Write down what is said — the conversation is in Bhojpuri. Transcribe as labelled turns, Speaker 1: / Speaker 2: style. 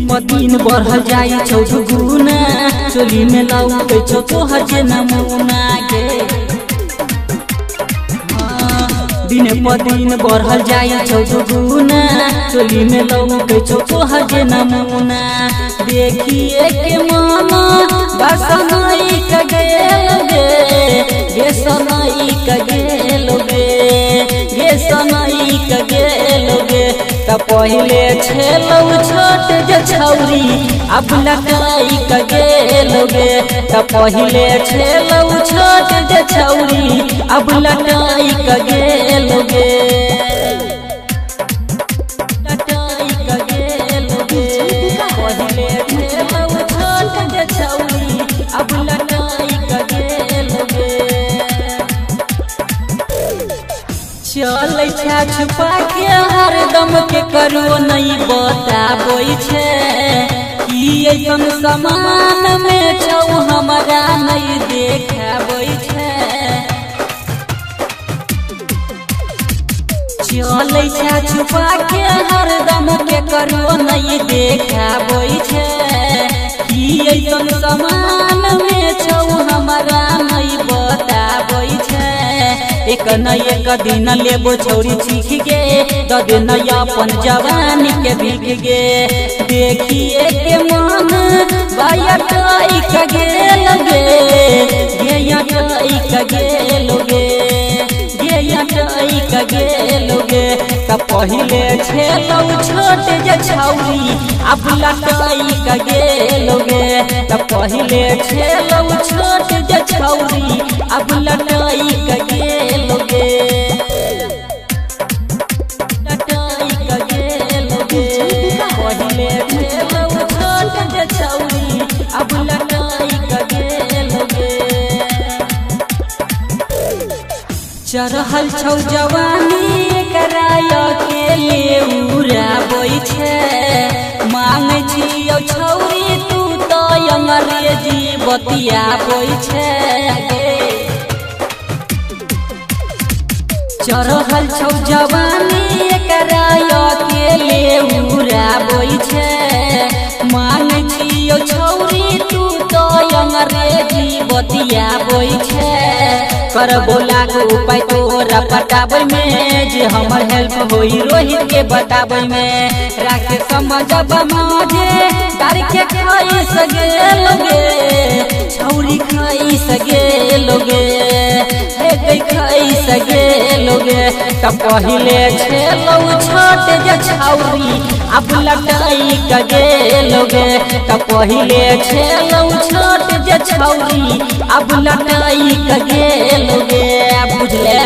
Speaker 1: पर दिन बढ़ल जाई छौ गुना चोली में लौके छौ तोहर जे नमूना के दिन पर दिन बढ़ल जाई छौ गुना चोली में लौके छौ तोहर जे नमूना देखिए के मामा बसनाई का गेल गे सनाई का गेल गे सनाई का गेल गे त पहिले छेलौ छोट जे छौरी अब लटाई का गेल गे त पहिले छेलौ छोट जे छौरी अब लटाई का गेल गे लटाई का गेल गे पहिले छेलौ छोट जे छौरी अब लटाई का गेल गे चल छुपा के हरदम के करो नहीं बताबै छे कि ऐसन समान में छौ हमरा नहीं देखाबै छे चल छुपा के हरदम के करो नहीं देखाबै छे कि ऐसन समान में छौ हमरा नहीं बताबै छे एक न एक दिन लेबो छौरी सीख गे दद नया अपन जवानी के भीग गे देखिए के मन बायटाई का गेल गे का गेल गे यटाई का गेल गे त पहिले छेलौ छोट जे छौरी अब लटाई का गेल गे त पहिले छेलौ छोट जे छौरी अब लटाई का गेल गे लटाई का गेल गे पहिले छेलौ छोट जे छौरी अब लटाई का गेल गे चढ़ल छौ जवानी कराय के लिए उड़ाबै छे मांगे छियौ छौरी तू तो अंग्रेजी बतियाबै छे चढ़ल छौ जवानी कराय के लिए उड़ाबै छे मांगे छियौ छौरी तू तो अंग्रेजी बतियाबै छे कर बोला के उपाय तोरा पटाबै में जे हमर हेल्प होई रोहित के बताबै में राखे समझब माजे तार के खाई सगेल गे छौरी खाई सगेल गे हे खाई सगेल गे त पहिले छेलौ छोट जे छौरी अब लटाई का गेल गे त पहिले छेलौ छोट जे छौरी अब लटाई का गेल गे बुझले।